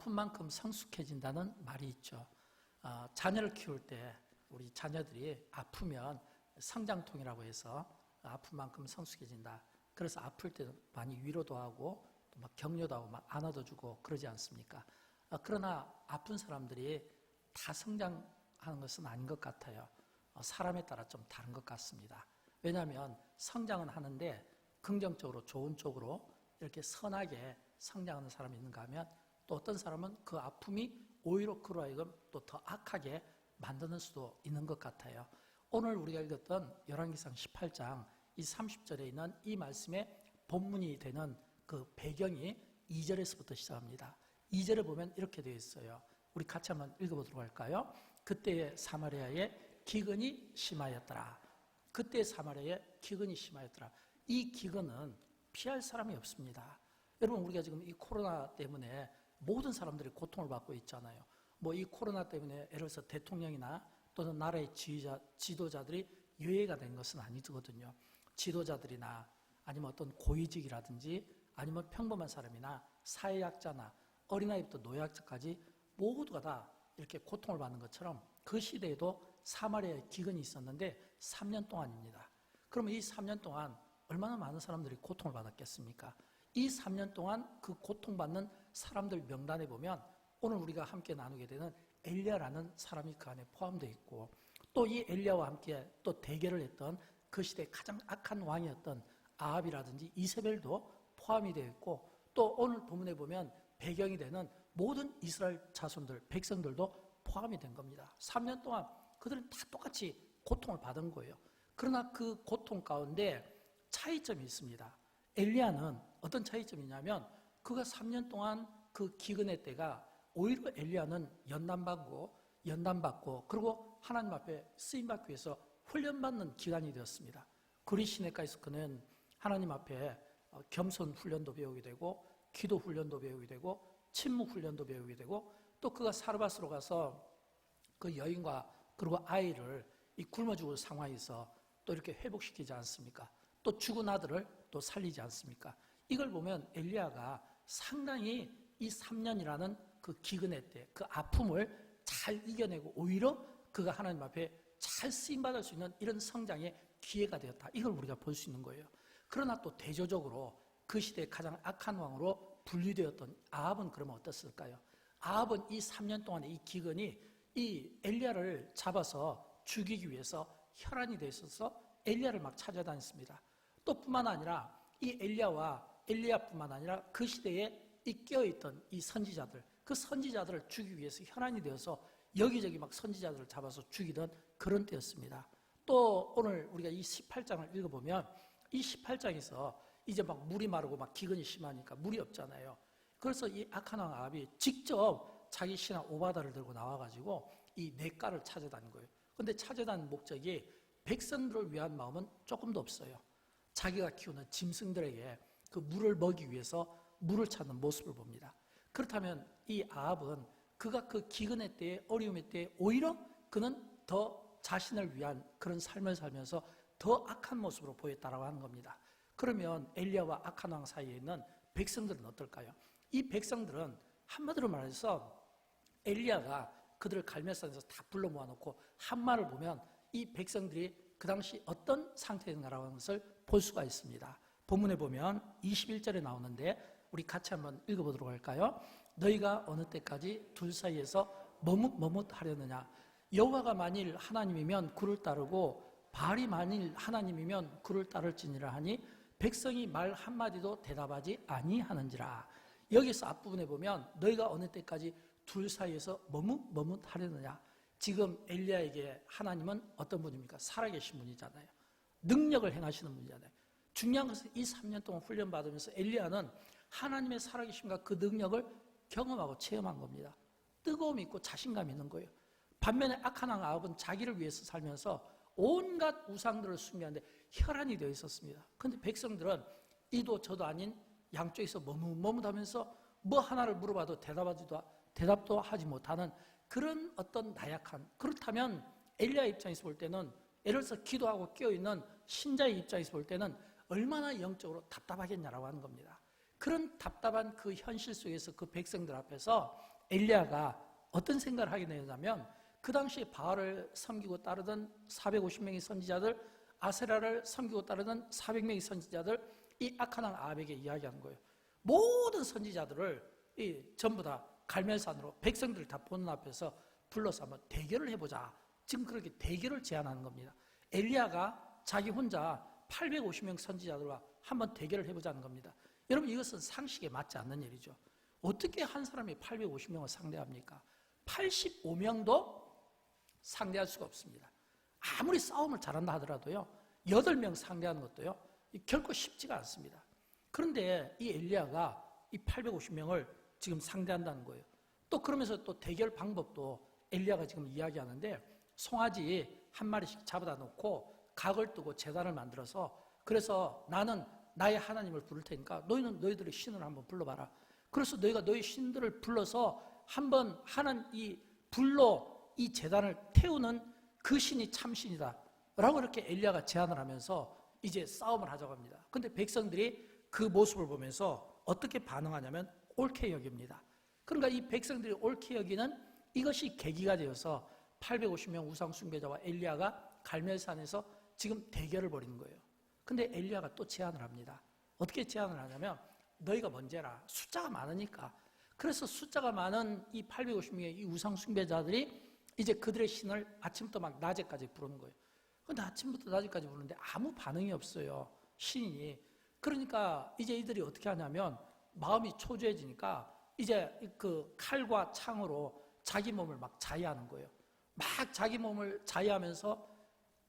아픈 만큼 성숙해진다는 말이 있죠. 자녀를 키울 때 우리 자녀들이 아프면 성장통이라고 해서 아픈 만큼 성숙해진다. 그래서 아플 때 많이 위로도 하고 또 막 격려도 하고 막 안아도 주고 그러지 않습니까? 그러나 아픈 사람들이 다 성장하는 것은 아닌 것 같아요. 사람에 따라 좀 다른 것 같습니다. 왜냐하면 성장은 하는데 긍정적으로 좋은 쪽으로 이렇게 선하게 성장하는 사람이 있는가 하면 또 어떤 사람은 그 아픔이 오히려 그로 하여금 또 더 악하게 만드는 수도 있는 것 같아요. 오늘 우리가 읽었던 열왕기상 18장 이 30절에 있는 이 말씀의 본문이 되는 그 배경이 2절에서부터 시작합니다. 2절에 보면 이렇게 되어 있어요. 우리 같이 한번 읽어보도록 할까요? 그때의 사마리아에 기근이 심하였더라. 그때 사마리아에 기근이 심하였더라. 이 기근은 피할 사람이 없습니다. 여러분, 우리가 지금 이 코로나 때문에 모든 사람들이 고통을 받고 있잖아요. 뭐 이 코로나 때문에 예를 들어서 대통령이나 또는 나라의 지도자들이 유해가 된 것은 아니거든요. 지도자들이나 아니면 어떤 고위직이라든지 아니면 평범한 사람이나 사회약자나 어린아이부터 노약자까지 모두가 다 이렇게 고통을 받는 것처럼 그 시대에도 사마리아에 기근이 있었는데 3년 동안입니다. 그러면 이 3년 동안 얼마나 많은 사람들이 고통을 받았겠습니까? 이 3년 동안 그 고통받는 사람들 명단에 보면 오늘 우리가 함께 나누게 되는 엘리야라는 사람이 그 안에 포함되어 있고 또 이 엘리야와 함께 또 대결을 했던 그 시대의 가장 악한 왕이었던 아합이라든지 이세벨도 포함이 되어 있고 또 오늘 본문에 보면 배경이 되는 모든 이스라엘 자손들, 백성들도 포함이 된 겁니다. 3년 동안 그들은 다 똑같이 고통을 받은 거예요. 그러나 그 고통 가운데 차이점이 있습니다. 엘리야는 어떤 차이점이냐면 그가 3년 동안 그 기근의 때가 오히려 엘리야는 연단받고 그리고 하나님 앞에 쓰임받기 위해서 훈련받는 기간이 되었습니다. 그리 시내가에서 그는 하나님 앞에 겸손 훈련도 배우게 되고 기도 훈련도 배우게 되고 침묵 훈련도 배우게 되고 또 그가 사르밧으로 가서 그 여인과 그리고 아이를 이 굶어 죽을 상황에서 또 이렇게 회복시키지 않습니까? 또 죽은 아들을 또 살리지 않습니까? 이걸 보면 엘리야가 상당히 이 3년이라는 그 기근의 때, 그 아픔을 잘 이겨내고 오히려 그가 하나님 앞에 잘 쓰임받을 수 있는 이런 성장의 기회가 되었다. 이걸 우리가 볼 수 있는 거예요. 그러나 또 대조적으로 그 시대의 가장 악한 왕으로 분류되었던 아합은 그러면 어떻을까요? 아합은 이 3년 동안의 이 기근이 이 엘리야를 잡아서 죽이기 위해서 혈안이 되어 있어서 엘리야를 막 찾아다녔습니다. 또 뿐만 아니라 이 엘리야뿐만 아니라 그 시대에 이 끼어있던 이 선지자들, 그 선지자들을 죽이기 위해서 혈안이 되어서 여기저기 막 선지자들을 잡아서 죽이던 그런 때였습니다. 또 오늘 우리가 이 18장을 읽어보면 이 18장에서 이제 막 물이 마르고 막 기근이 심하니까 물이 없잖아요. 그래서 이 악한 왕 아합이 직접 자기 신하 오바다를 들고 나와가지고 이 냇가를 찾아다닌 거예요. 그런데 찾아다닌 목적이 백성들을 위한 마음은 조금도 없어요. 자기가 키우는 짐승들에게 그 물을 먹이기 위해서 물을 찾는 모습을 봅니다. 그렇다면 이 아합은 그가 그 기근의 때에 어려움의 때에 오히려 그는 더 자신을 위한 그런 삶을 살면서 더 악한 모습으로 보였다라고 하는 겁니다. 그러면 엘리야와 악한 왕 사이에 있는 백성들은 어떨까요? 이 백성들은 한마디로 말해서 엘리야가 그들을 갈멜산에서 다 불러 모아놓고 한 말을 보면 이 백성들이 그 당시 어떤 상태인가라고 하는 것을 볼 수가 있습니다. 본문에 보면 21절에 나오는데 우리 같이 한번 읽어보도록 할까요? 너희가 어느 때까지 둘 사이에서 머뭇하려느냐? 여호와가 만일 하나님이면 그를 따르고 바알이 만일 하나님이면 그를 따를지니라 하니 백성이 말 한마디도 대답하지 아니하는지라. 여기서 앞부분에 보면 너희가 어느 때까지 둘 사이에서 머뭇하려느냐? 지금 엘리야에게 하나님은 어떤 분입니까? 살아계신 분이잖아요. 능력을 행하시는 분이잖아요. 중요한 것은 이 3년 동안 훈련받으면서 엘리야는 하나님의 살아계심과 그 능력을 경험하고 체험한 겁니다. 뜨거움이 있고 자신감이 있는 거예요. 반면에 악한 왕 아합은 자기를 위해서 살면서 온갖 우상들을 숭배하는데 혈안이 되어 있었습니다. 그런데 백성들은 이도 저도 아닌 양쪽에서 머뭇하면서 뭐 하나를 물어봐도 대답도 하지 못하는 그런 어떤 나약한, 그렇다면 엘리야 입장에서 볼 때는 예를 들어서 기도하고 깨어있는 신자의 입장에서 볼 때는 얼마나 영적으로 답답하겠냐라고 하는 겁니다. 그런 답답한 그 현실 속에서 그 백성들 앞에서 엘리야가 어떤 생각을 하게 되냐면 그 당시에 바알을 섬기고 따르던 450명의 선지자들, 아세라를 섬기고 따르던 400명의 선지자들, 이 악한 왕 아합에게 이야기하는 거예요. 모든 선지자들을 전부 다 갈멜산으로 백성들을 다 보는 앞에서 불러서 한번 대결을 해보자. 지금 그렇게 대결을 제안하는 겁니다. 엘리야가 자기 혼자 850명 선지자들과 한번 대결을 해보자는 겁니다. 여러분, 이것은 상식에 맞지 않는 일이죠. 어떻게 한 사람이 850명을 상대합니까? 85명도 상대할 수가 없습니다. 아무리 싸움을 잘한다 하더라도요, 8명 상대하는 것도요, 결코 쉽지가 않습니다. 그런데 이 엘리야가 이 850명을 지금 상대한다는 거예요. 또 그러면서 또 대결 방법도 엘리야가 지금 이야기하는데, 송아지 한 마리씩 잡아다 놓고 각을 뜨고 제단을 만들어서, 그래서 나는 나의 하나님을 부를 테니까 너희는 너희들의 신을 한번 불러봐라. 그래서 너희가 너희 신들을 불러서 한번 하는 이 불로 이 제단을 태우는 그 신이 참신이다 라고 이렇게 엘리야가 제안을 하면서 이제 싸움을 하자고 합니다. 근데 백성들이 그 모습을 보면서 어떻게 반응하냐면 옳게 여깁니다. 그러니까 이 백성들이 옳게 여기는 이것이 계기가 되어서 850명 우상 숭배자와 엘리야가 갈멜산에서 지금 대결을 벌이는 거예요. 근데 엘리야가 또 제안을 합니다. 어떻게 제안을 하냐면 너희가 먼저 해라. 숫자가 많으니까. 그래서 숫자가 많은 이 850명의 이 우상 숭배자들이 이제 그들의 신을 아침부터 막 낮에까지 부르는 거예요. 근데 아침부터 낮에까지 부르는데 아무 반응이 없어요. 신이. 그러니까 이제 이들이 어떻게 하냐면 마음이 초조해지니까 이제 그 칼과 창으로 자기 몸을 막 자위하는 거예요. 막 자기 몸을 자위하면서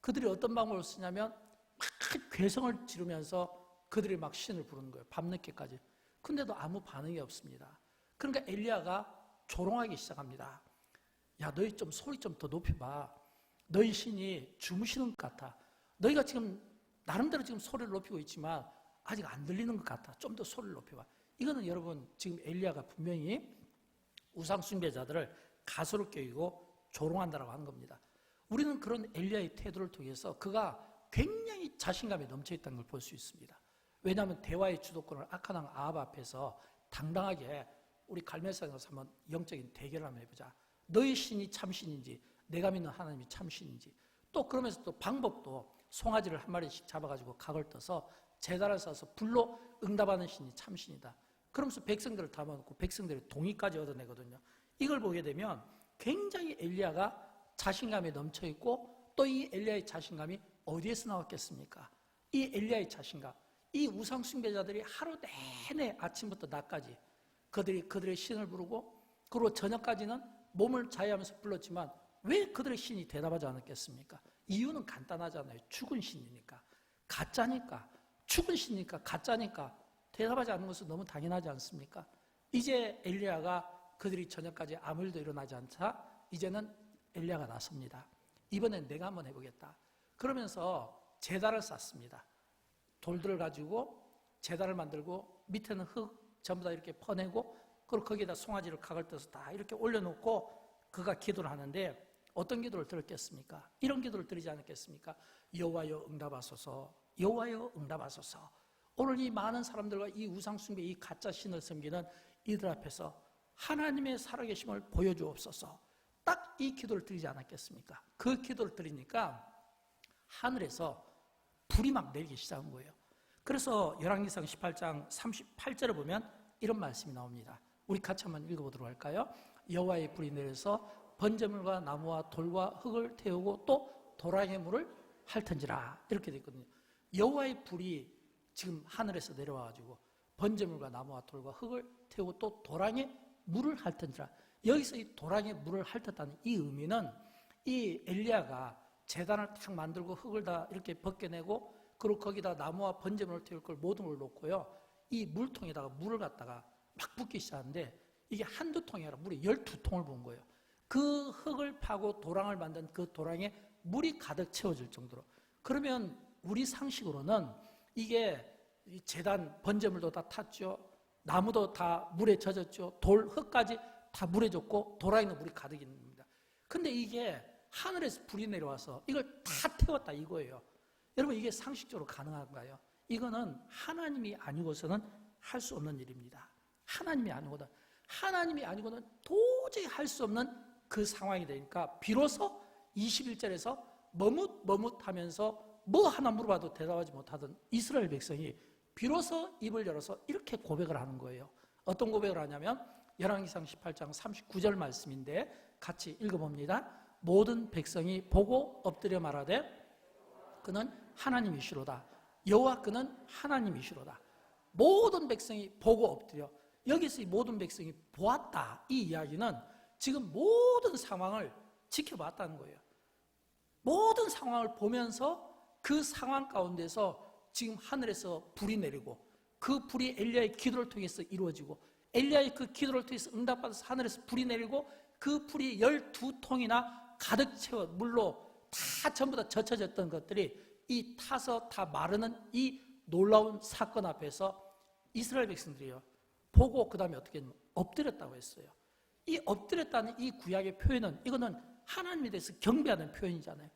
그들이 어떤 방법을 쓰냐면 막 괴성을 지르면서 그들이 막 신을 부르는 거예요. 밤늦게까지. 근데도 아무 반응이 없습니다. 그러니까 엘리야가 조롱하기 시작합니다. 야, 너희 좀 소리 좀 더 높여봐. 너희 신이 주무시는 것 같아. 너희가 지금 나름대로 지금 소리를 높이고 있지만 아직 안 들리는 것 같아. 좀 더 소리를 높여봐. 이거는 여러분 지금 엘리야가 분명히 우상 숭배자들을 가소로 껴이고 조롱한다라고 하는 겁니다. 우리는 그런 엘리야의 태도를 통해서 그가 굉장히 자신감이 넘쳐 있다는 걸 볼 수 있습니다. 왜냐하면 대화의 주도권을 악한 왕 아합 앞에서 당당하게 우리 갈멜산에서 한번 영적인 대결을 한번 해보자. 너희 신이 참신인지 내가 믿는 하나님이 참신인지. 또 그러면서 또 방법도 송아지를 한 마리씩 잡아가지고 각을 떠서 제단을 쌓아서 불로 응답하는 신이 참신이다. 그러면서 백성들을 담아놓고 백성들의 동의까지 얻어내거든요. 이걸 보게 되면 굉장히 엘리야가 자신감에 넘쳐있고, 또 이 엘리야의 자신감이 어디에서 나왔겠습니까? 이 엘리야의 자신감, 이 우상 숭배자들이 하루 내내 아침부터 낮까지 그들의 신을 부르고, 그리고 저녁까지는 몸을 자유하면서 불렀지만 왜 그들의 신이 대답하지 않았겠습니까? 이유는 간단하잖아요. 죽은 신이니까, 가짜니까, 죽은 신이니까, 가짜니까 대답하지 않는 것은 너무 당연하지 않습니까? 이제 엘리야가 그들이 저녁까지 아무 일도 일어나지 않자 이제는 엘리야가 나섭니다. 이번엔 내가 한번 해보겠다. 그러면서 제단을 쌓습니다. 돌들을 가지고 제단을 만들고 밑에는 흙 전부 다 이렇게 퍼내고, 그리고 거기에다 송아지를 각을 떠서 다 이렇게 올려놓고 그가 기도를 하는데 어떤 기도를 들었겠습니까? 이런 기도를 드리지 않았겠습니까? 여호와여 응답하소서, 여호와여 응답하소서. 오늘 이 많은 사람들과 이 우상 숭배, 이 가짜 신을 섬기는 이들 앞에서 하나님의 살아계심을 보여주옵소서. 딱 이 기도를 드리지 않았겠습니까? 그 기도를 드리니까 하늘에서 불이 막 내리기 시작한 거예요. 그래서 열왕기상 18장 38절을 보면 이런 말씀이 나옵니다. 우리 같이 한번 읽어보도록 할까요? 여호와의 불이 내려서 번제물과 나무와 돌과 흙을 태우고 또 도랑의 물을 핥은지라, 이렇게 되어 있거든요. 여호와의 불이 지금 하늘에서 내려와가지고 번제물과 나무와 돌과 흙을 태우고 또 도랑의 물을 핥은지라. 여기서 이 도랑의 물을 핥았다는 이 의미는 이 엘리야가 제단을 탁 만들고 흙을 다 이렇게 벗겨내고, 그리고 거기다 나무와 번제물을 태울 걸 모든 걸 놓고요, 이 물통에다가 물을 갖다가 막 붓기 시작하는데 이게 한두 통이 아니라 물이 12통을 부은 거예요. 그 흙을 파고 도랑을 만든 그 도랑에 물이 가득 채워질 정도로. 그러면 우리 상식으로는 이게 제단 번제물도 다 탔죠, 나무도 다 물에 젖었죠, 돌 흙까지 다 물에 젖고 도랑에는 물이 가득 있는 겁니다. 근데 이게 하늘에서 불이 내려와서 이걸 다 태웠다 이거예요. 여러분, 이게 상식적으로 가능한가요? 이거는 하나님이 아니고서는 할 수 없는 일입니다. 하나님이 아니고는. 하나님이 아니고는 도저히 할 수 없는 그 상황이 되니까 비로소 21절에서 머뭇머뭇하면서 뭐 하나 물어봐도 대답하지 못하던 이스라엘 백성이 비로소 입을 열어서 이렇게 고백을 하는 거예요. 어떤 고백을 하냐면 열왕기상 18장 39절 말씀인데 같이 읽어봅니다. 모든 백성이 보고 엎드려 말하되 그는 하나님이시로다. 여호와 그는 하나님이시로다. 모든 백성이 보고 엎드려. 여기서 이 모든 백성이 보았다. 이 이야기는 지금 모든 상황을 지켜봤다는 거예요. 모든 상황을 보면서 그 상황 가운데서 지금 하늘에서 불이 내리고 그 불이 엘리야의 기도를 통해서 이루어지고 엘리야의 그 기도를 통해서 응답받아서 하늘에서 불이 내리고 그 불이 12통이나 가득 채워 물로 다 전부 다 젖혀졌던 것들이 이 타서 다 마르는 이 놀라운 사건 앞에서 이스라엘 백성들이요 보고 그 다음에 어떻게 엎드렸다고 했어요. 이 엎드렸다는 이 구약의 표현은 이거는 하나님에 대해서 경배하는 표현이잖아요.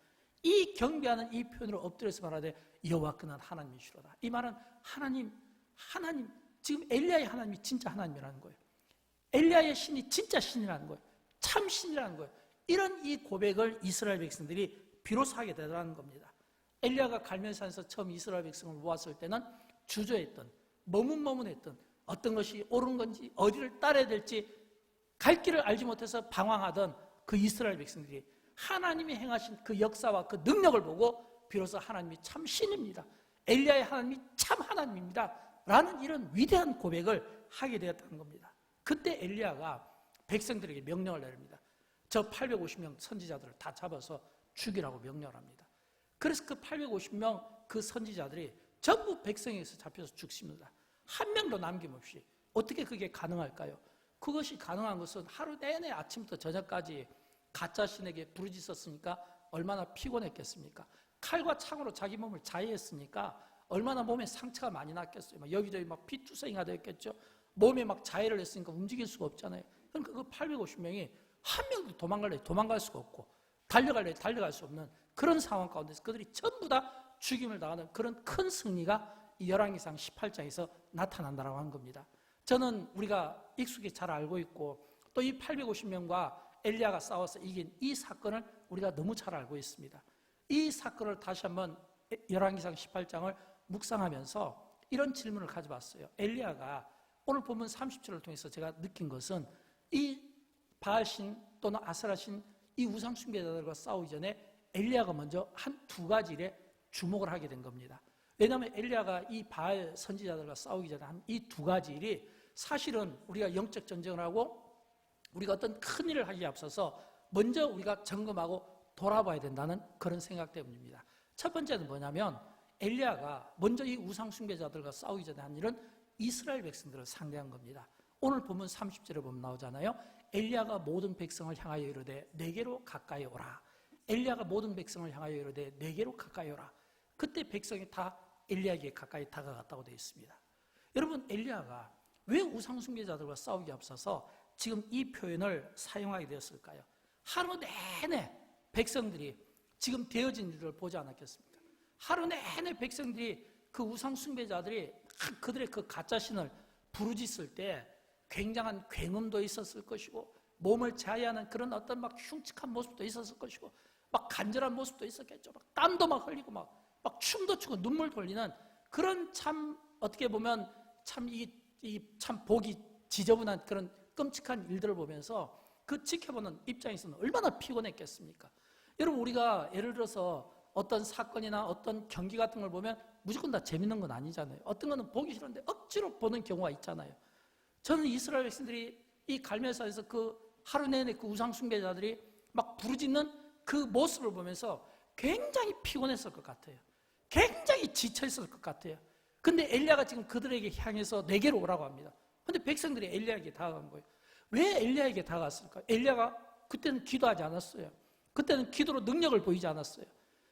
이 경배하는 이 표현으로 엎드려서 말하되 여호와 그는 하나님이시로다. 이 말은 하나님 지금 엘리야의 하나님이 진짜 하나님이라는 거예요. 엘리야의 신이 진짜 신이라는 거예요. 참 신이라는 거예요. 이런 이 고백을 이스라엘 백성들이 비로소 하게 되더라는 겁니다. 엘리야가 갈멜산에서 처음 이스라엘 백성을 모았을 때는 주저했던 머뭇머뭇했던 어떤 것이 옳은 건지 어디를 따라야 될지 갈 길을 알지 못해서 방황하던 그 이스라엘 백성들이 하나님이 행하신 그 역사와 그 능력을 보고 비로소 하나님이 참 신입니다. 엘리야의 하나님이 참 하나님입니다. 라는 이런 위대한 고백을 하게 되었다는 겁니다. 그때 엘리야가 백성들에게 명령을 내립니다. 저 850명 선지자들을 다 잡아서 죽이라고 명령을 합니다. 그래서 그 850명 그 선지자들이 전부 백성에서 잡혀서 죽습니다. 한 명도 남김없이. 어떻게 그게 가능할까요? 그것이 가능한 것은 하루 내내 아침부터 저녁까지 가짜 신에게 부르짖었으니까 얼마나 피곤했겠습니까? 칼과 창으로 자기 몸을 자해했으니까 얼마나 몸에 상처가 많이 났겠어요. 막 여기저기 막 피투성이가 되었겠죠. 몸에 막 자해를 했으니까 움직일 수가 없잖아요. 그러니까 그 850명이 한 명도 도망갈 수가 없고 달려갈 수 없는 그런 상황 가운데서 그들이 전부 다 죽임을 당하는 그런 큰 승리가 이 열왕기상 18장에서 나타난다라고 하는 겁니다. 저는 우리가 익숙히 잘 알고 있고 또 이 850명과 엘리야가 싸워서 이긴 이 사건을 우리가 너무 잘 알고 있습니다. 이 사건을 다시 한번 열왕기상 18장을 묵상하면서 이런 질문을 가져봤어요. 엘리야가 오늘 본문 30절을 통해서 제가 느낀 것은 이 바알신 또는 아세라신 이 우상 숭배자들과 싸우기 전에 엘리야가 먼저 한 두 가지 일에 주목을 하게 된 겁니다. 왜냐하면 엘리야가 이 바알 선지자들과 싸우기 전에 한 이 두 가지 일이 사실은 우리가 영적 전쟁을 하고 우리가 어떤 큰 일을 하기에 앞서서 먼저 우리가 점검하고 돌아봐야 된다는 그런 생각 때문입니다. 첫 번째는 뭐냐면 엘리야가 먼저 이 우상 숭배자들과 싸우기 전에 한 일은 이스라엘 백성들을 상대한 겁니다. 오늘 보면 30절에 보면 나오잖아요. 엘리야가 모든 백성을 향하여 이르되 내게로 가까이 오라. 엘리야가 모든 백성을 향하여 이르되 내게로 가까이 오라. 그때 백성이 다 엘리야에게 가까이 다가갔다고 되어 있습니다. 여러분, 엘리야가 왜 우상 숭배자들과 싸우기 앞서서 지금 이 표현을 사용하게 되었을까요? 하루 내내 백성들이 지금 되어진 일을 보지 않았겠습니까? 하루 내내 백성들이 그 우상 숭배자들이 그들의 그 가짜신을 부르짖을 때 굉장한 굉음도 있었을 것이고 몸을 자해하는 그런 어떤 막 흉측한 모습도 있었을 것이고 막 간절한 모습도 있었겠죠. 막 땀도 막 흘리고 막 춤도 추고 눈물 돌리는 그런 참 어떻게 보면 참 참 보기 지저분한 그런 끔찍한 일들을 보면서 그 지켜보는 입장에서는 얼마나 피곤했겠습니까? 여러분, 우리가 예를 들어서 어떤 사건이나 어떤 경기 같은 걸 보면 무조건 다 재밌는 건 아니잖아요. 어떤 거는 보기 싫은데 억지로 보는 경우가 있잖아요. 저는 이스라엘 백성들이 이 갈멜산에서 그 하루 내내 그 우상 숭배자들이 막 부르짖는 그 모습을 보면서 굉장히 피곤했을 것 같아요. 굉장히 지쳐있을 것 같아요. 근데 엘리야가 지금 그들에게 향해서 내게로 오라고 합니다. 근데 백성들이 엘리야에게 다가간 거예요. 왜 엘리야에게 다가갔을까? 엘리야가 그때는 기도하지 않았어요. 그때는 기도로 능력을 보이지 않았어요.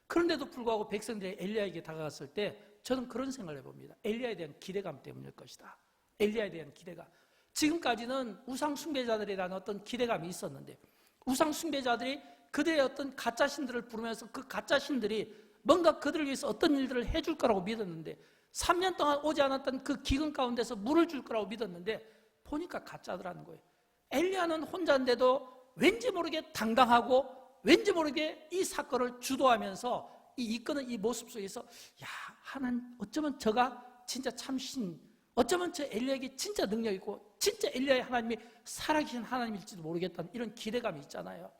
그런데도 불구하고 백성들이 엘리야에게 다가갔을 때 저는 그런 생각을 해봅니다. 엘리야에 대한 기대감 때문일 것이다. 엘리야에 대한 기대감. 지금까지는 우상 숭배자들에 대한 어떤 기대감이 있었는데 우상 숭배자들이 그들의 어떤 가짜신들을 부르면서 그 가짜신들이 뭔가 그들을 위해서 어떤 일들을 해줄 거라고 믿었는데 3년 동안 오지 않았던 그 기근 가운데서 물을 줄 거라고 믿었는데 보니까 가짜더라는 거예요. 엘리야는 혼자인데도 왠지 모르게 당당하고 왠지 모르게 이 사건을 주도하면서 이끄는 이 모습 속에서 야, 하나님 어쩌면 저가 진짜 참신, 어쩌면 저 엘리야에게 진짜 능력 있고 진짜 엘리야의 하나님이 살아계신 하나님일지도 모르겠다는 이런 기대감이 있잖아요.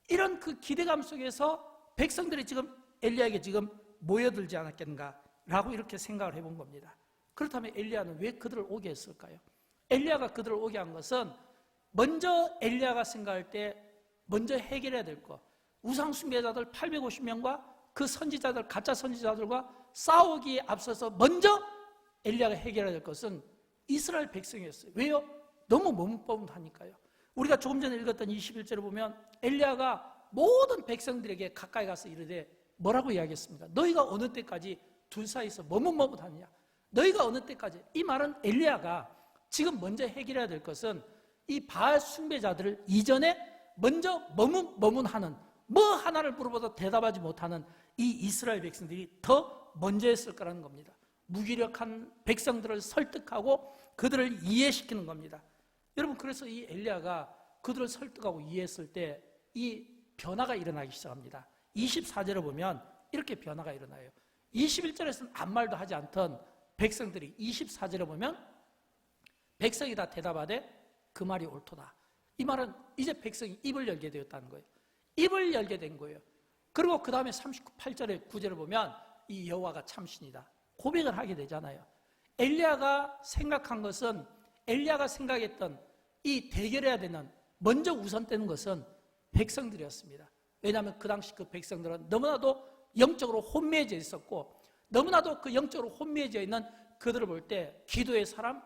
이런 그 기대감 속에서 백성들이 지금 엘리야에게 지금 모여들지 않았겠는가라고 이렇게 생각을 해본 겁니다. 그렇다면 엘리야는 왜 그들을 오게 했을까요? 엘리야가 그들을 오게 한 것은 먼저 엘리야가 생각할 때 먼저 해결해야 될 것, 우상 숭배자들 850명과 그 선지자들, 가짜 선지자들과 싸우기에 앞서서 먼저 엘리야가 해결해야 될 것은 이스라엘 백성이었어요. 왜요? 너무 머뭇머뭇하니까요. 우리가 조금 전에 읽었던 21절을 보면 엘리야가 모든 백성들에게 가까이 가서 이르되 뭐라고 이야기했습니까? 너희가 어느 때까지 둘 사이에서 머뭇머뭇하느냐? 너희가 어느 때까지? 이 말은 엘리야가 지금 먼저 해결해야 될 것은 이 바알 숭배자들을 이전에 먼저 머뭇머뭇하는, 뭐 하나를 물어봐도 대답하지 못하는 이 이스라엘 백성들이 더 먼저 했을 거라는 겁니다. 무기력한 백성들을 설득하고 그들을 이해시키는 겁니다. 여러분, 그래서 이 엘리야가 그들을 설득하고 이해했을 때 이 변화가 일어나기 시작합니다. 24절을 보면 이렇게 변화가 일어나요. 21절에서는 아무 말도 하지 않던 백성들이 24절에 보면 백성이 다 대답하되 그 말이 옳도다. 이 말은 이제 백성이 입을 열게 되었다는 거예요. 입을 열게 된 거예요. 그리고 그 다음에 38절의 9절을 보면 이 여호와가 참신이다 고백을 하게 되잖아요. 엘리야가 생각한 것은, 엘리야가 생각했던 이 대결해야 되는 먼저 우선되는 것은 백성들이었습니다. 왜냐하면 그 당시 그 백성들은 너무나도 영적으로 혼미해져 있었고, 너무나도 그 영적으로 혼미해져 있는 그들을 볼 때 기도의 사람,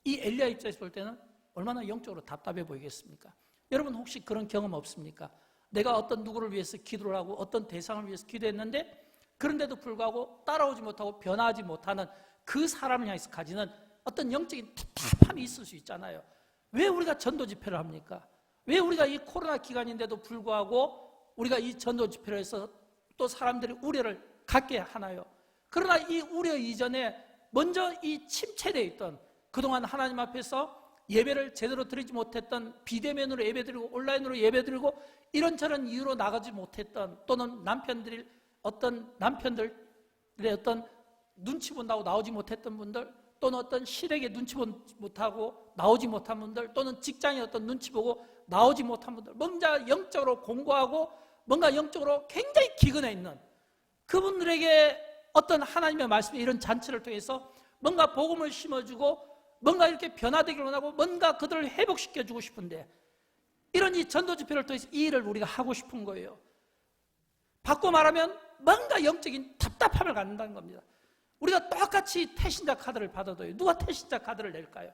이 엘리야 입장에서 볼 때는 얼마나 영적으로 답답해 보이겠습니까? 여러분 혹시 그런 경험 없습니까? 내가 어떤 누구를 위해서 기도를 하고 어떤 대상을 위해서 기도했는데 그런데도 불구하고 따라오지 못하고 변화하지 못하는 그 사람을 향해서 가지는 어떤 영적인 답답함이 있을 수 있잖아요. 왜 우리가 전도 집회를 합니까? 왜 우리가 이 코로나 기간인데도 불구하고 우리가 이 전도 집회를 해서 또 사람들이 우려를 갖게 하나요? 그러나 이 우려 이전에 먼저 이 침체되어 있던, 그동안 하나님 앞에서 예배를 제대로 드리지 못했던, 비대면으로 예배드리고 온라인으로 예배드리고 이런저런 이유로 나가지 못했던, 또는 남편들의 어떤 눈치 본다고 나오지 못했던 분들, 또는 어떤 시댁에 눈치 못하고 나오지 못한 분들, 또는 직장에 어떤 눈치 보고 나오지 못한 분들, 뭔가 영적으로 공고하고 뭔가 영적으로 굉장히 기근해 있는 그분들에게 어떤 하나님의 말씀의 이런 잔치를 통해서 뭔가 복음을 심어주고 뭔가 이렇게 변화되기를 원하고 뭔가 그들을 회복시켜주고 싶은데, 이런 이 전도 집회를 통해서 이 일을 우리가 하고 싶은 거예요. 바꿔 말하면 뭔가 영적인 답답함을 갖는다는 겁니다. 우리가 똑같이 태신자 카드를 받아도요, 누가 태신자 카드를 낼까요?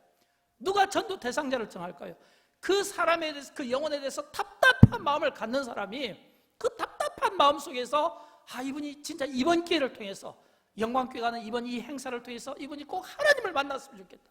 누가 전도 대상자를 정할까요? 그 사람에 대해서, 그 영혼에 대해서 답답한 마음을 갖는 사람이 그 답답한 마음 속에서 이분이 진짜 이번 기회를 통해서, 영광교회 가는 이번 이 행사를 통해서 이분이 꼭 하나님을 만났으면 좋겠다,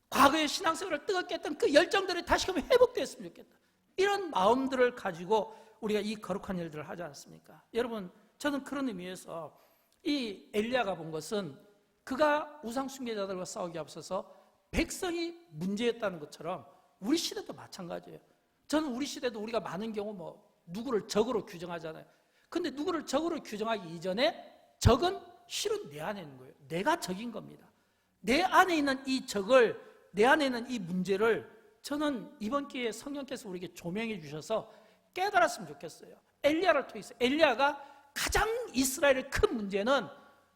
과거의 신앙생활을 뜨겁게 했던 그 열정들이 다시금 회복되었으면 좋겠다, 이런 마음들을 가지고 우리가 이 거룩한 일들을 하지 않습니까? 여러분, 저는 그런 의미에서 이 엘리야가 본 것은 그가 우상숭배자들과 싸우기 앞서서 백성이 문제였다는 것처럼 우리 시대도 마찬가지예요. 저는 우리 시대도 우리가 많은 경우 누구를 적으로 규정하잖아요. 근데 누구를 적으로 규정하기 이전에 적은 실은 내 안에 있는 거예요. 내가 적인 겁니다. 내 안에 있는 이 적을, 내 안에 있는 이 문제를 저는 이번 기회에 성령께서 우리에게 조명해 주셔서 깨달았으면 좋겠어요. 엘리야를 통해서. 엘리야가 가장 이스라엘의 큰 문제는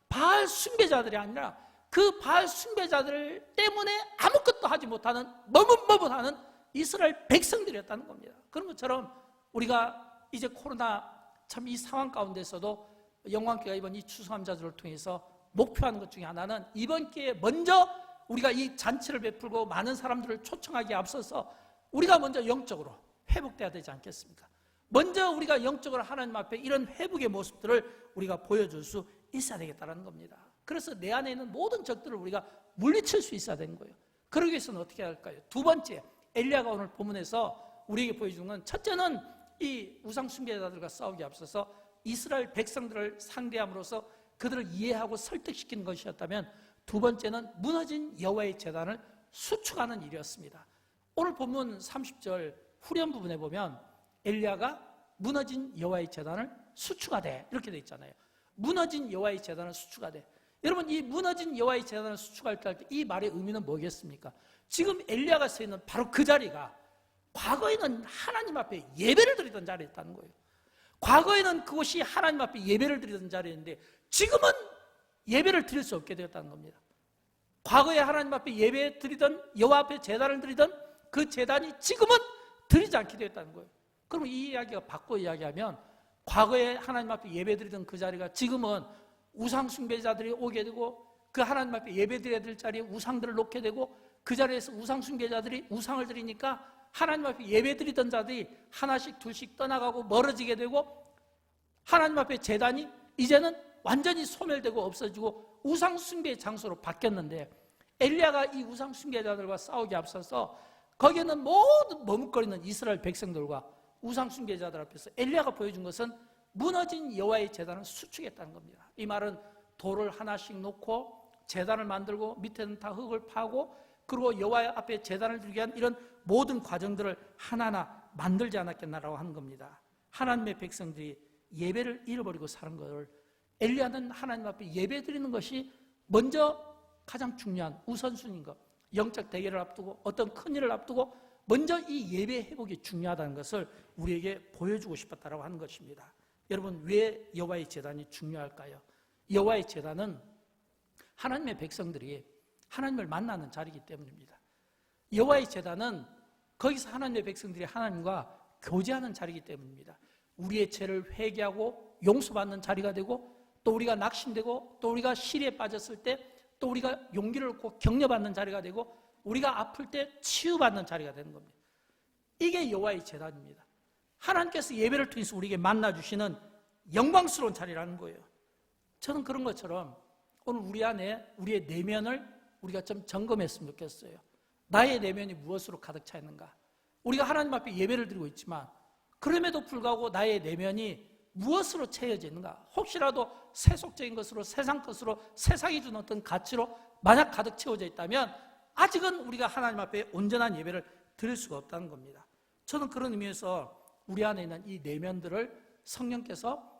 바알 숭배자들이 아니라 그 바알 숭배자들 때문에 아무것도 하지 못하는, 머뭇머뭇하는 이스라엘 백성들이었다는 겁니다. 그런 것처럼 우리가 이제 코로나 참 이 상황 가운데서도 영광교회가 이번 이 추수감자들을 통해서 목표하는 것 중에 하나는, 이번 기회에 먼저 우리가 이 잔치를 베풀고 많은 사람들을 초청하기에 앞서서 우리가 먼저 영적으로 회복돼야 되지 않겠습니까? 먼저 우리가 영적으로 하나님 앞에 이런 회복의 모습들을 우리가 보여줄 수 있어야 되겠다는 겁니다. 그래서 내 안에 있는 모든 적들을 우리가 물리칠 수 있어야 되는 거예요. 그러기 위해서는 어떻게 할까요? 두 번째, 엘리야가 오늘 본문에서 우리에게 보여주는 건, 첫째는 이 우상 숭배자들과 싸우기 앞서서 이스라엘 백성들을 상대함으로써 그들을 이해하고 설득시키는 것이었다면, 두 번째는 무너진 여호와의 제단을 수축하는 일이었습니다. 오늘 본문 30절 후렴 부분에 보면 엘리야가 무너진 여호와의 제단을 수축하되 이렇게 돼 있잖아요. 무너진 여호와의 제단을 수축하되. 여러분, 이 무너진 여호와의 제단을 수축할 때 이 말의 의미는 뭐겠습니까? 지금 엘리야가 서 있는 바로 그 자리가 과거에는 하나님 앞에 예배를 드리던 자리였다는 거예요. 과거에는 그곳이 하나님 앞에 예배를 드리던 자리였는데 지금은 예배를 드릴 수 없게 되었다는 겁니다. 과거에 하나님 앞에 예배 드리던, 여호와 앞에 제단을 드리던 그 제단이 지금은 드리지 않게 되었다는 거예요. 그럼 이 이야기가 바꿔 이야기하면 과거에 하나님 앞에 예배 드리던 그 자리가 지금은 우상 숭배자들이 오게 되고 그 하나님 앞에 예배 드려야 될 자리에 우상들을 놓게 되고 그 자리에서 우상 숭배자들이 우상을 드리니까 하나님 앞에 예배 드리던 자들이 하나씩 둘씩 떠나가고 멀어지게 되고 하나님 앞에 제단이 이제는 완전히 소멸되고 없어지고 우상 숭배의 장소로 바뀌었는데, 엘리야가 이 우상 숭배자들과 싸우기 앞서서 거기에는 모든 머뭇거리는 이스라엘 백성들과 우상 숭배자들 앞에서 엘리야가 보여준 것은 무너진 여호와의 제단을 수축했다는 겁니다. 이 말은 돌을 하나씩 놓고 제단을 만들고 밑에는 다 흙을 파고 그리고 여호와 앞에 제단을 드리게 한 이런 모든 과정들을 하나하나 만들지 않았겠나라고 하는 겁니다. 하나님의 백성들이 예배를 잃어버리고 사는 것을 엘리야는 하나님 앞에 예배 드리는 것이 먼저 가장 중요한 우선순위인 것, 영적 대결을 앞두고 어떤 큰 일을 앞두고 먼저 이 예배 회복이 중요하다는 것을 우리에게 보여주고 싶었다고 하는 것입니다. 여러분, 왜 여호와의 제단이 중요할까요? 여호와의 제단은 하나님의 백성들이 하나님을 만나는 자리이기 때문입니다. 여호와의 제단은 거기서 하나님의 백성들이 하나님과 교제하는 자리이기 때문입니다. 우리의 죄를 회개하고 용서받는 자리가 되고 또 우리가 낙심되고 또 우리가 시리에 빠졌을 때 또 우리가 용기를 얻고 격려받는 자리가 되고 우리가 아플 때 치유받는 자리가 되는 겁니다. 이게 여호와의 제단입니다. 하나님께서 예배를 통해서 우리에게 만나주시는 영광스러운 자리라는 거예요. 저는 그런 것처럼 오늘 우리 안에 우리의 내면을 우리가 좀 점검했으면 좋겠어요. 나의 내면이 무엇으로 가득 차 있는가? 우리가 하나님 앞에 예배를 드리고 있지만 그럼에도 불구하고 나의 내면이 무엇으로 채워져 있는가? 혹시라도 세속적인 것으로, 세상 것으로, 세상이 주는 어떤 가치로 만약 가득 채워져 있다면 아직은 우리가 하나님 앞에 온전한 예배를 드릴 수가 없다는 겁니다. 저는 그런 의미에서 우리 안에 있는 이 내면들을 성령께서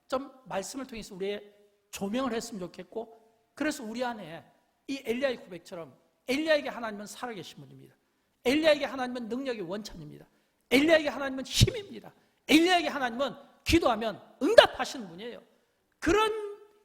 좀 말씀을 통해서 우리의 조명을 했으면 좋겠고, 그래서 우리 안에 이 엘리야의 고백처럼 엘리야에게 하나님은 살아계신 분입니다. 엘리야에게 하나님은 능력의 원천입니다. 엘리야에게 하나님은 힘입니다. 엘리야에게 하나님은 기도하면 응답하시는 분이에요. 그런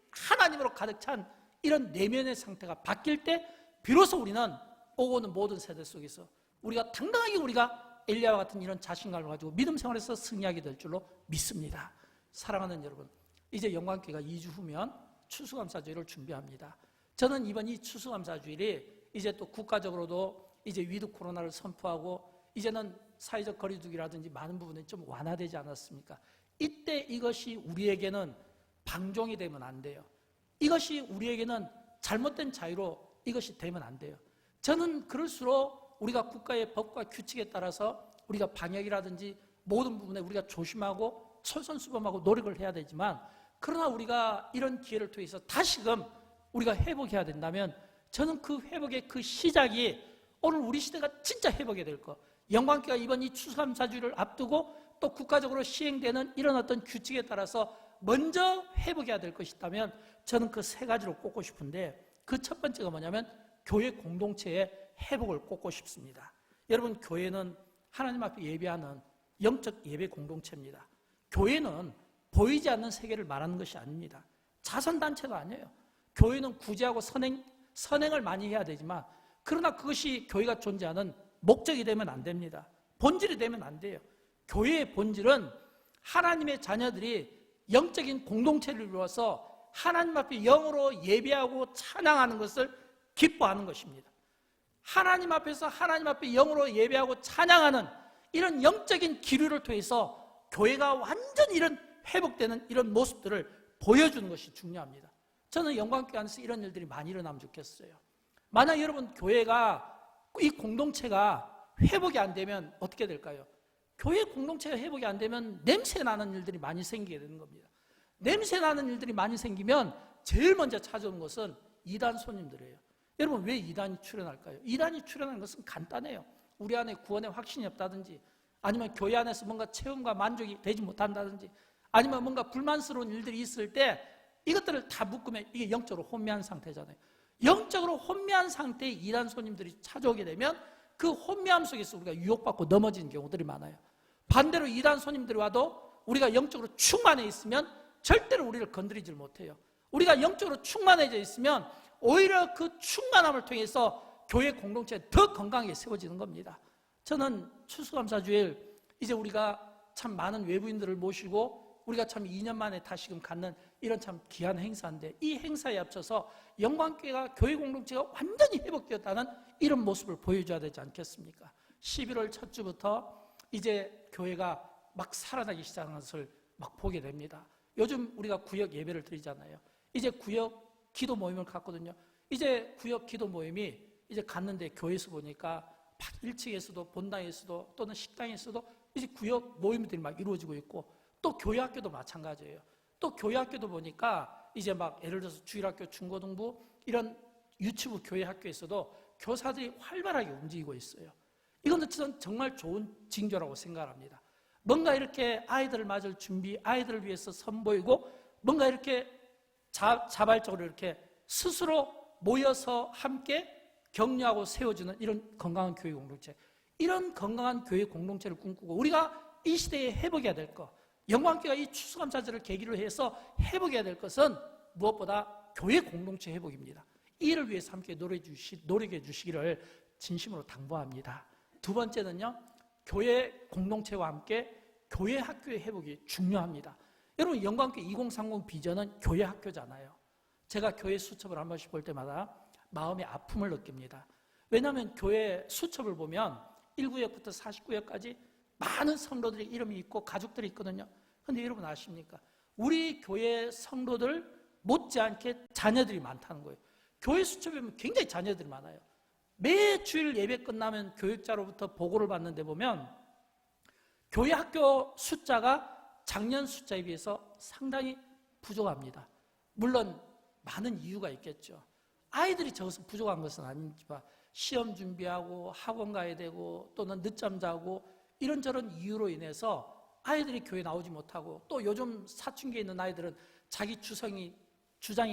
하나님으로 가득 찬 이런 내면의 상태가 바뀔 때 비로소 우리는 오고 오는 모든 세대 속에서 우리가 당당하게 우리가 엘리야와 같은 이런 자신감을 가지고 믿음 생활에서 승리하게 될 줄로 믿습니다. 사랑하는 여러분, 이제 영광교회가 2주 후면 추수감사주일을 준비합니다. 저는 이번 이 추수감사주일이 이제 또 국가적으로도 이제 위드 코로나를 선포하고 이제는 사회적 거리두기라든지 많은 부분이 좀 완화되지 않았습니까? 이때 이것이 우리에게는 방종이 되면 안 돼요. 이것이 우리에게는 잘못된 자유로 이것이 되면 안 돼요. 저는 그럴수록 우리가 국가의 법과 규칙에 따라서 우리가 방역이라든지 모든 부분에 우리가 조심하고 솔선수범하고 노력을 해야 되지만, 그러나 우리가 이런 기회를 통해서 다시금 우리가 회복해야 된다면 저는 그 회복의 그 시작이 오늘 우리 시대가 진짜 회복이 될 것, 영광교회가 이번 이 추수감사주일을 앞두고 또 국가적으로 시행되는 이런 어떤 규칙에 따라서 먼저 회복해야 될 것이 있다면 저는 그 세 가지로 꼽고 싶은데, 그 첫 번째가 뭐냐면 교회 공동체의 회복을 꼽고 싶습니다. 여러분, 교회는 하나님 앞에 예배하는 영적 예배 공동체입니다. 교회는 보이지 않는 세계를 말하는 것이 아닙니다. 자선단체도 아니에요. 교회는 구제하고 선행을 많이 해야 되지만, 그러나 그것이 교회가 존재하는 목적이 되면 안 됩니다. 본질이 되면 안 돼요. 교회의 본질은 하나님의 자녀들이 영적인 공동체를 이루어서 하나님 앞에 영으로 예배하고 찬양하는 것을 기뻐하는 것입니다. 하나님 앞에서 하나님 앞에 영으로 예배하고 찬양하는 이런 영적인 기류를 통해서 교회가 완전히 이런 회복되는 이런 모습들을 보여주는 것이 중요합니다. 저는 영광교회 안에서 이런 일들이 많이 일어나면 좋겠어요. 만약 여러분 교회가 이 공동체가 회복이 안 되면 어떻게 될까요? 교회 공동체가 회복이 안 되면 냄새 나는 일들이 많이 생기게 되는 겁니다. 냄새 나는 일들이 많이 생기면 제일 먼저 찾아오는 것은 이단 손님들이에요. 여러분 왜 이단이 출현할까요? 이단이 출현하는 것은 간단해요. 우리 안에 구원의 확신이 없다든지, 아니면 교회 안에서 뭔가 체험과 만족이 되지 못한다든지, 아니면 뭔가 불만스러운 일들이 있을 때 이것들을 다 묶으면 이게 영적으로 혼미한 상태잖아요. 영적으로 혼미한 상태의 이단 손님들이 찾아오게 되면 그 혼미함 속에서 우리가 유혹받고 넘어지는 경우들이 많아요. 반대로 이단 손님들이 와도 우리가 영적으로 충만해 있으면 절대로 우리를 건드리질 못해요. 우리가 영적으로 충만해져 있으면 오히려 그 충만함을 통해서 교회 공동체가 더 건강하게 세워지는 겁니다. 저는 추수감사주일 이제 우리가 참 많은 외부인들을 모시고 우리가 참 2년 만에 다시금 갖는 이런 참 귀한 행사인데, 이 행사에 앞서서 영광교회가 교회 공동체가 완전히 회복되었다는 이런 모습을 보여줘야 되지 않겠습니까? 11월 첫 주부터 이제 교회가 막 살아나기 시작하는 것을 막 보게 됩니다. 요즘 우리가 구역 예배를 드리잖아요. 이제 구역 기도 모임을 갖거든요. 이제 구역 기도 모임이 이제 갔는데 교회에서 보니까 1층에서도 본당에서도 또는 식당에서도 이제 구역 모임들이 막 이루어지고 있고, 또 교회 학교도 마찬가지예요. 또 교회 학교도 보니까 이제 막 예를 들어서 주일학교, 중고등부 이런 유치부 교회 학교에서도 교사들이 활발하게 움직이고 있어요. 이건 저는 정말 좋은 징조라고 생각합니다. 뭔가 이렇게 아이들을 맞을 준비, 아이들을 위해서 선보이고 뭔가 이렇게 자발적으로 이렇게 스스로 모여서 함께 격려하고 세워주는 이런 건강한 교회 공동체, 이런 건강한 교회 공동체를 꿈꾸고 우리가 이 시대에 회복해야 될 것, 영광교회가 이 추수감사절을 계기로 해서 회복해야 될 것은 무엇보다 교회 공동체 회복입니다. 이를 위해서 함께 노력해 주시기를 진심으로 당부합니다. 두 번째는요, 교회 공동체와 함께 교회 학교의 회복이 중요합니다. 여러분, 영광교회 2030 비전은 교회 학교잖아요. 제가 교회 수첩을 한 번씩 볼 때마다 마음의 아픔을 느낍니다. 왜냐하면 교회 수첩을 보면 1구역부터 49역까지 많은 성도들의 이름이 있고 가족들이 있거든요. 그런데 여러분 아십니까? 우리 교회 성도들 못지않게 자녀들이 많다는 거예요. 교회 수첩에 보면 굉장히 자녀들이 많아요. 매 주일 예배 끝나면 교육자로부터 보고를 받는데 보면 교회 학교 숫자가 작년 숫자에 비해서 상당히 부족합니다. 물론 많은 이유가 있겠죠. 아이들이 적어서 부족한 것은 아니지만 시험 준비하고 학원 가야 되고 또는 늦잠 자고 이런저런 이유로 인해서 아이들이 교회 나오지 못하고, 또 요즘 사춘기에 있는 아이들은 자기 주장이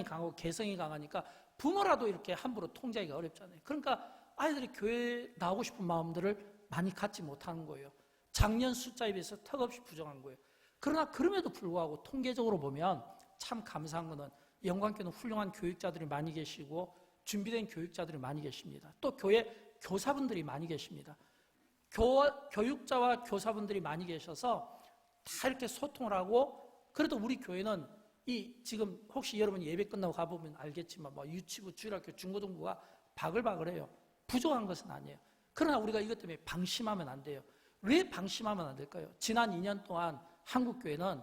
강하고 개성이 강하니까 부모라도 이렇게 함부로 통제하기가 어렵잖아요. 그러니까 아이들이 교회에 나오고 싶은 마음들을 많이 갖지 못하는 거예요. 작년 숫자에 비해서 턱없이 부족한 거예요. 그러나 그럼에도 불구하고 통계적으로 보면 참 감사한 것은 영광교회는 훌륭한 교육자들이 많이 계시고 준비된 교육자들이 많이 계십니다. 또 교회 교사분들이 많이 계십니다. 교육자와 교사분들이 많이 계셔서 다 이렇게 소통을 하고, 그래도 우리 교회는 지금 혹시 여러분 예배 끝나고 가보면 알겠지만 뭐 유치부, 주일학교, 중고등부가 바글바글해요. 부족한 것은 아니에요. 그러나 우리가 이것 때문에 방심하면 안 돼요. 왜 방심하면 안 될까요? 지난 2년 동안 한국교회는,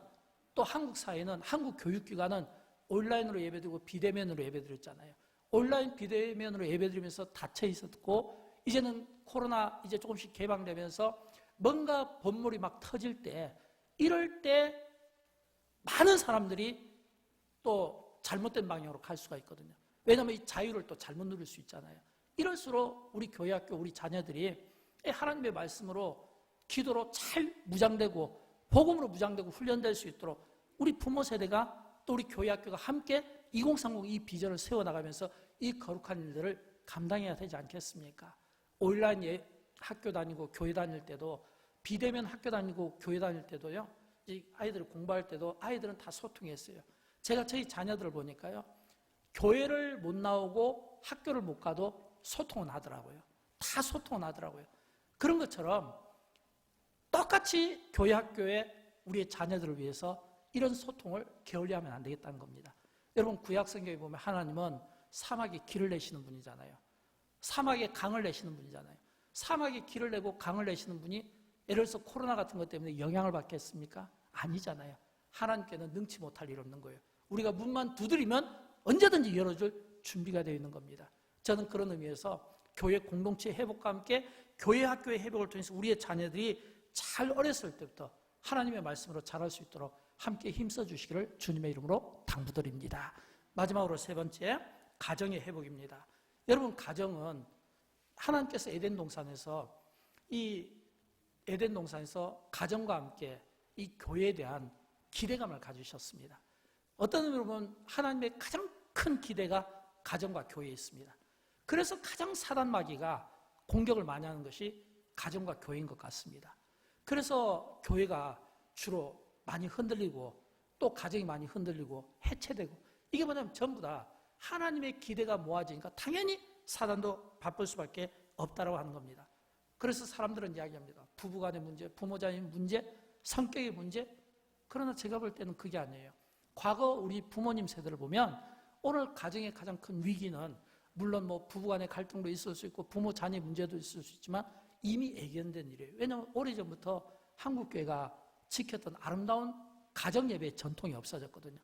또 한국사회는, 한국교육기관은 온라인으로 예배드리고 비대면으로 예배드렸잖아요. 온라인 비대면으로 예배드리면서 닫혀 있었고, 이제는 코로나 이제 조금씩 개방되면서 뭔가 본물이 막 터질 때, 이럴 때 많은 사람들이 또 잘못된 방향으로 갈 수가 있거든요. 왜냐하면 이 자유를 또 잘못 누릴 수 있잖아요. 이럴수록 우리 교회 학교, 우리 자녀들이 하나님의 말씀으로, 기도로 잘 무장되고 복음으로 무장되고 훈련될 수 있도록 우리 부모 세대가 또 우리 교회 학교가 함께 2030 이 비전을 세워나가면서 이 거룩한 일들을 감당해야 되지 않겠습니까? 온라인 학교 다니고 교회 다닐 때도, 비대면 학교 다니고 교회 다닐 때도요, 이 아이들을 공부할 때도 아이들은 다 소통했어요. 제가 저희 자녀들을 보니까요, 교회를 못 나오고 학교를 못 가도 소통은 하더라고요. 다 소통은 하더라고요. 그런 것처럼 똑같이 교회 학교에 우리의 자녀들을 위해서 이런 소통을 게을리하면 안 되겠다는 겁니다. 여러분, 구약 성경에 보면 하나님은 사막에 길을 내시는 분이잖아요. 사막에 강을 내시는 분이잖아요. 사막에 길을 내고 강을 내시는 분이 예를 들어서 코로나 같은 것 때문에 영향을 받겠습니까? 아니잖아요. 하나님께는 능치 못할 일 없는 거예요. 우리가 문만 두드리면 언제든지 열어줄 준비가 되어 있는 겁니다. 저는 그런 의미에서 교회 공동체 회복과 함께 교회 학교의 회복을 통해서 우리의 자녀들이 잘 어렸을 때부터 하나님의 말씀으로 자랄 수 있도록 함께 힘써 주시기를 주님의 이름으로 당부드립니다. 마지막으로 세 번째, 가정의 회복입니다. 여러분, 가정은 하나님께서 에덴 동산에서 가정과 함께 이 교회에 대한 기대감을 가지셨습니다. 어떤 의미로 보면 하나님의 가장 큰 기대가 가정과 교회에 있습니다. 그래서 가장 사단마귀가 공격을 많이 하는 것이 가정과 교회인 것 같습니다. 그래서 교회가 주로 많이 흔들리고 또 가정이 많이 흔들리고 해체되고, 이게 뭐냐면 전부 다 하나님의 기대가 모아지니까 당연히 사단도 바쁠 수밖에 없다고 하는 겁니다. 그래서 사람들은 이야기합니다. 부부간의 문제, 부모자의 문제, 성격의 문제. 그러나 제가 볼 때는 그게 아니에요. 과거 우리 부모님 세대를 보면 오늘 가정의 가장 큰 위기는 물론 뭐 부부간의 갈등도 있을 수 있고 부모 자녀 문제도 있을 수 있지만 이미 예견된 일이에요. 왜냐하면 오래전부터 한국교회가 지켰던 아름다운 가정예배의 전통이 없어졌거든요.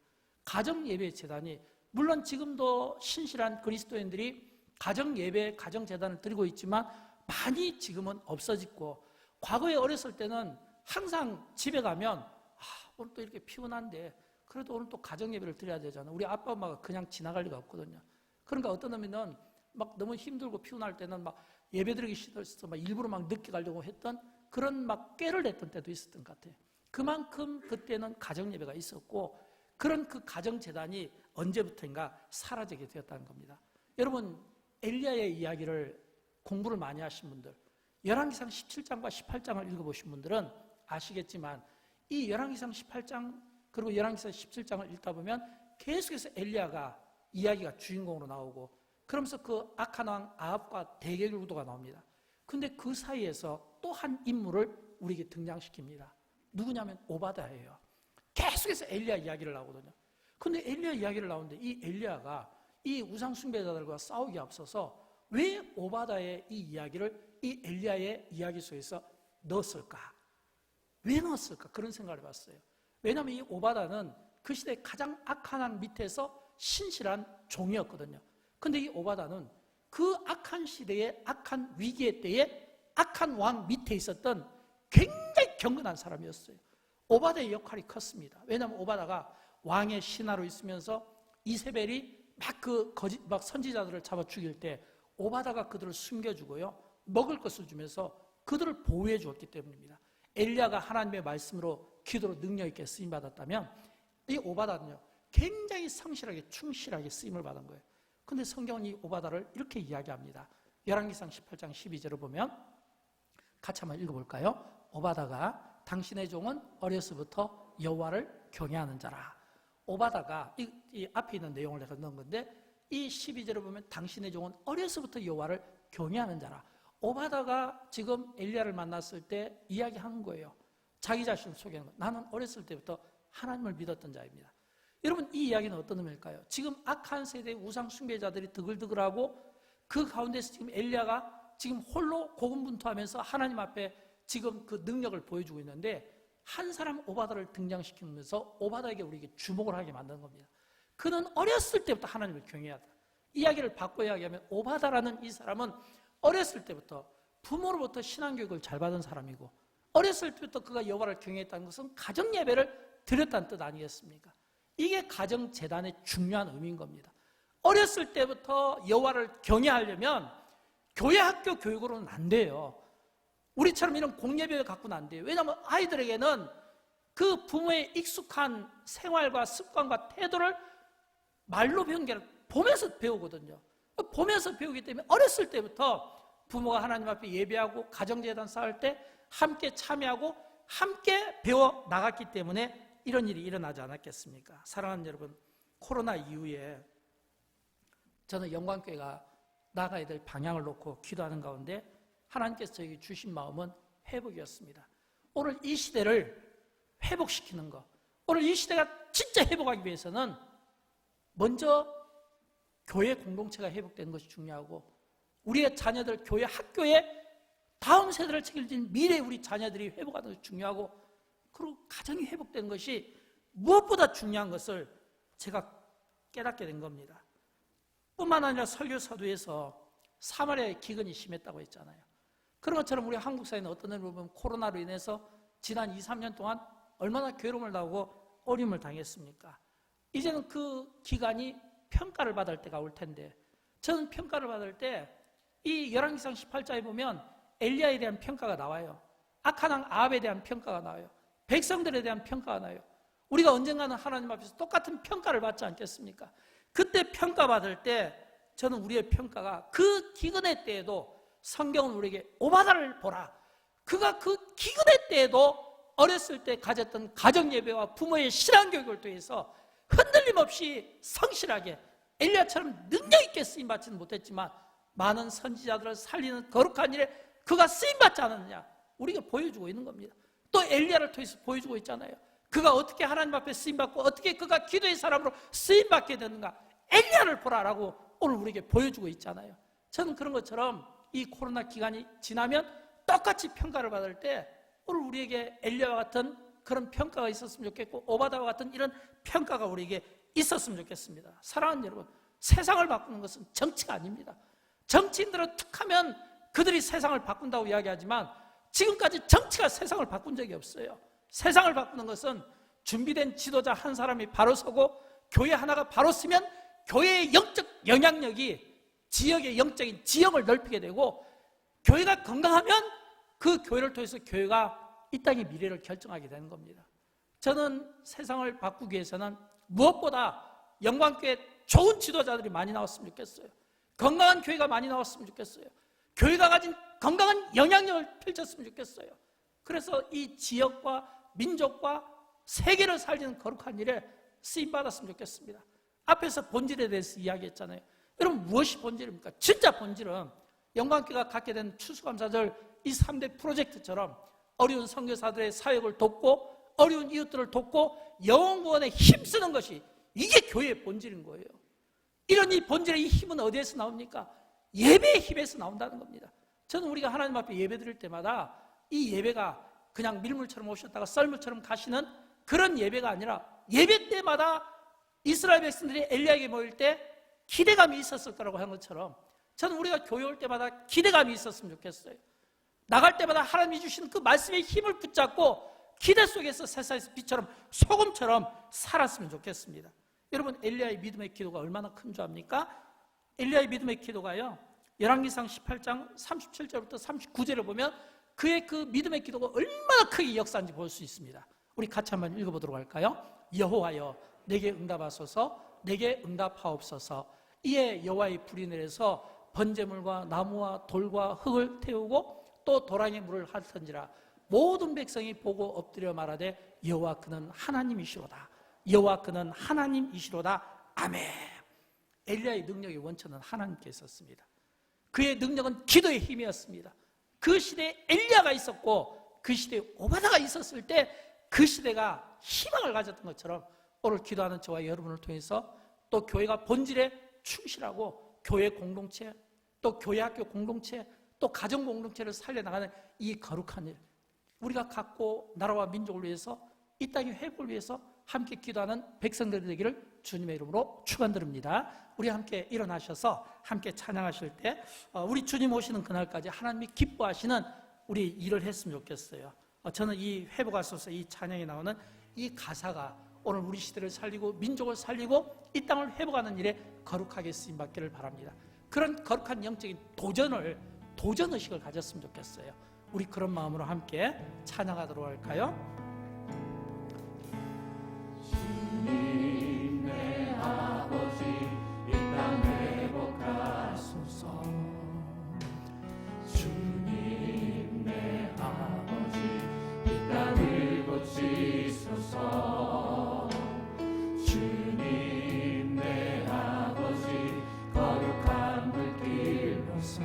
가정예배 재단이, 물론 지금도 신실한 그리스도인들이 가정예배, 가정재단을 드리고 있지만 많이 지금은 없어지고, 과거에 어렸을 때는 항상 집에 가면 오늘 또 이렇게 피곤한데 그래도 오늘 또 가정예배를 드려야 되잖아. 우리 아빠 엄마가 그냥 지나갈 리가 없거든요. 그러니까 어떤 의미는 막 너무 힘들고 피곤할 때는 막 예배 드리기 싫어서 막 일부러 막 늦게 가려고 했던 그런 막 꾀를 냈던 때도 있었던 것 같아요. 그만큼 그때는 가정예배가 있었고, 그런 그 가정재단이 언제부터인가 사라지게 되었다는 겁니다. 여러분, 엘리야의 이야기를 공부를 많이 하신 분들, 열왕기상 17장과 18장을 읽어보신 분들은 아시겠지만 이 열왕기상 18장 그리고 열왕기상 17장을 읽다 보면 계속해서 엘리야가 이야기가 주인공으로 나오고, 그러면서 그 악한 왕 아합과 대결 구도가 나옵니다. 근데 그 사이에서 또 한 인물을 우리에게 등장시킵니다. 누구냐면 오바다예요. 계속해서 엘리야 이야기를 나오거든요. 근데 엘리야 이야기를 나오는데 이 엘리야가 이 우상 숭배자들과 싸우기 앞서서 왜 오바다의 이 이야기를 이 엘리야의 이야기 속에서 넣었을까? 왜 넣었을까? 그런 생각을 해봤어요. 왜냐하면 이 오바다는 그 시대 가장 악한 왕 밑에서 신실한 종이었거든요. 근데 이 오바다는 그 악한 시대의 악한 위기의 때에 악한 왕 밑에 있었던 굉장히 경건한 사람이었어요. 오바다의 역할이 컸습니다. 왜냐하면 오바다가 왕의 신하로 있으면서 이세벨이 막 선지자들을 잡아 죽일 때 오바다가 그들을 숨겨주고요, 먹을 것을 주면서 그들을 보호해 주었기 때문입니다. 엘리야가 하나님의 말씀으로 기도로 능력 있게 쓰임 받았다면 이 오바다는요 굉장히 성실하게 충실하게 쓰임을 받은 거예요. 근데 성경은 이 오바다를 이렇게 이야기합니다. 열왕기상 18장 12절을 보면 같이 한번 읽어볼까요? 오바다가 당신의 종은 어려서부터 여호와를 경외하는 자라. 오바다가 이 앞에 있는 내용을 내가 넣은 건데 이 12절을 보면 당신의 종은 어려서부터 여호와를 경외하는 자라. 오바다가 지금 엘리야를 만났을 때 이야기하는 거예요. 자기 자신을 소개하는 거예요. 나는 어렸을 때부터 하나님을 믿었던 자입니다. 여러분, 이 이야기는 어떤 의미일까요? 지금 악한 세대의 우상 숭배자들이 드글드글하고 그 가운데서 지금 엘리야가 지금 홀로 고군분투하면서 하나님 앞에 지금 그 능력을 보여주고 있는데 한 사람 오바다를 등장시키면서 오바다에게 우리에게 주목을 하게 만드는 겁니다. 그는 어렸을 때부터 하나님을 경외하다. 이야기를 바꿔 이야기하면 오바다라는 이 사람은 어렸을 때부터 부모로부터 신앙교육을 잘 받은 사람이고, 어렸을 때부터 그가 여호와를 경외했다는 것은 가정예배를 드렸다는 뜻 아니겠습니까? 이게 가정재단의 중요한 의미인 겁니다. 어렸을 때부터 여호와를 경외하려면 교회 학교 교육으로는 안 돼요. 우리처럼 이런 공예배를 갖고는 안 돼요. 왜냐하면 아이들에게는 그 부모의 익숙한 생활과 습관과 태도를 말로 배우는 게 아니라 보면서 배우거든요. 보면서 배우기 때문에 어렸을 때부터 부모가 하나님 앞에 예배하고 가정재단 쌓을 때 함께 참여하고 함께 배워 나갔기 때문에 이런 일이 일어나지 않았겠습니까? 사랑하는 여러분, 코로나 이후에 저는 영광교회가 나가야 될 방향을 놓고 기도하는 가운데 하나님께서 저에게 주신 마음은 회복이었습니다. 오늘 이 시대를 회복시키는 것, 오늘 이 시대가 진짜 회복하기 위해서는 먼저 교회 공동체가 회복되는 것이 중요하고, 우리의 자녀들 교회 학교에 다음 세대를 책임진 미래 우리 자녀들이 회복하는 것이 중요하고, 그리고 가정이 회복되는 것이 무엇보다 중요한 것을 제가 깨닫게 된 겁니다. 뿐만 아니라 설교 서두에서 사마리아의 기근이 심했다고 했잖아요. 그런 것처럼 우리 한국 사회는 어떤 의미로 보면 코로나로 인해서 지난 2, 3년 동안 얼마나 괴로움을 당하고 어려움을 당했습니까? 이제는 그 기간이 평가를 받을 때가 올 텐데, 저는 평가를 받을 때 이 열왕기상 18장에 보면 엘리야에 대한 평가가 나와요. 악한 왕 아합에 대한 평가가 나와요. 백성들에 대한 평가가 나와요. 우리가 언젠가는 하나님 앞에서 똑같은 평가를 받지 않겠습니까? 그때 평가받을 때 저는 우리의 평가가 그 기근의 때에도 성경은 우리에게 오바다를 보라. 그가 그 기근의 때에도 어렸을 때 가졌던 가정예배와 부모의 신앙교육을 통해서 흔들림 없이 성실하게 엘리야처럼 능력 있게 쓰임받지는 못했지만 많은 선지자들을 살리는 거룩한 일에 그가 쓰임받지 않았느냐, 우리가 보여주고 있는 겁니다. 또 엘리야를 통해서 보여주고 있잖아요. 그가 어떻게 하나님 앞에 쓰임받고 어떻게 그가 기도의 사람으로 쓰임받게 되는가, 엘리야를 보라라고 오늘 우리에게 보여주고 있잖아요. 저는 그런 것처럼 이 코로나 기간이 지나면 똑같이 평가를 받을 때 오늘 우리에게 엘리야와 같은 그런 평가가 있었으면 좋겠고, 오바다와 같은 이런 평가가 우리에게 있었으면 좋겠습니다. 사랑하는 여러분, 세상을 바꾸는 것은 정치가 아닙니다. 정치인들은 툭하면 그들이 세상을 바꾼다고 이야기하지만 지금까지 정치가 세상을 바꾼 적이 없어요. 세상을 바꾸는 것은 준비된 지도자 한 사람이 바로 서고 교회 하나가 바로 서면 교회의 영적 영향력이 지역의 영적인 지형을 넓히게 되고, 교회가 건강하면 그 교회를 통해서 교회가 이 땅의 미래를 결정하게 되는 겁니다. 저는 세상을 바꾸기 위해서는 무엇보다 영광교회 좋은 지도자들이 많이 나왔으면 좋겠어요. 건강한 교회가 많이 나왔으면 좋겠어요. 교회가 가진 건강한 영향력을 펼쳤으면 좋겠어요. 그래서 이 지역과 민족과 세계를 살리는 거룩한 일에 쓰임받았으면 좋겠습니다. 앞에서 본질에 대해서 이야기했잖아요. 여러분, 무엇이 본질입니까? 진짜 본질은 영광교회가 갖게 된 추수감사절 이 3대 프로젝트처럼 어려운 선교사들의 사역을 돕고 어려운 이웃들을 돕고 영혼구원에 힘쓰는 것이, 이게 교회의 본질인 거예요. 이런 이 본질의 이 힘은 어디에서 나옵니까? 예배의 힘에서 나온다는 겁니다. 저는 우리가 하나님 앞에 예배 드릴 때마다 이 예배가 그냥 밀물처럼 오셨다가 썰물처럼 가시는 그런 예배가 아니라, 예배 때마다 이스라엘 백성들이 엘리야에게 모일 때 기대감이 있었을 거라고 하는 것처럼 저는 우리가 교회 올 때마다 기대감이 있었으면 좋겠어요. 나갈 때마다 하나님이 주시는 그 말씀의 힘을 붙잡고 기대 속에서 세상에서 빛처럼 소금처럼 살았으면 좋겠습니다. 여러분, 엘리야의 믿음의 기도가 얼마나 큰 줄 압니까? 엘리야의 믿음의 기도가요, 열왕기상 18장 37절부터 39절을 보면 그의 그 믿음의 기도가 얼마나 크게 역사한지 볼 수 있습니다. 우리 같이 한번 읽어보도록 할까요? 여호와여, 내게 응답하소서, 내게 응답하옵소서. 이에 여호와의 불이 내려서 번제물과 나무와 돌과 흙을 태우고 또 도랑에 물을 핥은지라. 모든 백성이 보고 엎드려 말하되 여호와 그는 하나님이시로다. 여호와 그는 하나님이시로다. 아멘. 엘리야의 능력의 원천은 하나님께 있었습니다. 그의 능력은 기도의 힘이었습니다. 그 시대에 엘리야가 있었고 그 시대에 오바다가 있었을 때 그 시대가 희망을 가졌던 것처럼 오늘 기도하는 저와 여러분을 통해서 또 교회가 본질에 충실하고 교회 공동체, 또 교회 학교 공동체, 또 가정 공동체를 살려나가는 이 거룩한 일, 우리가 갖고 나라와 민족을 위해서 이 땅의 회복을 위해서 함께 기도하는 백성들이 되기를 주님의 이름으로 축원드립니다. 우리 함께 일어나셔서 함께 찬양하실 때 우리 주님 오시는 그날까지 하나님이 기뻐하시는 우리 일을 했으면 좋겠어요. 저는 이 회복하소서 이 찬양에 나오는 이 가사가 오늘 우리 시대를 살리고 민족을 살리고 이 땅을 회복하는 일에 거룩하게 쓰임받기를 바랍니다. 그런 거룩한 영적인 도전의식을 가졌으면 좋겠어요. 우리 그런 마음으로 함께 찬양하도록 할까요? 주님 내 아버지 이 땅 회복하소서. 주님 내 아버지 이 땅을 고치소서. 주님 내 아버지 거룩한 불길로서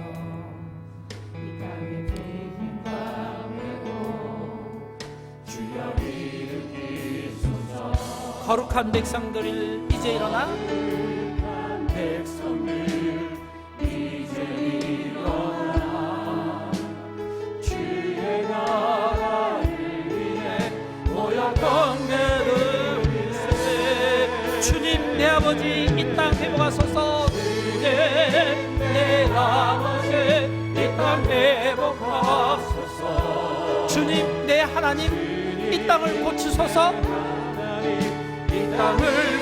이 땅의 대인과 회복 주여 일으키소서. 거룩한 백성들 이제 일어나. 거룩한 백성들 이제 일어나. 주의 나라를 위해 모여 경배를 위해. 주님 내 아버지 이 땅 회복하소서. 내 아버지 이 땅 회복하소서. 주님 내 하나님 이 땅을 고치소서. 이 땅을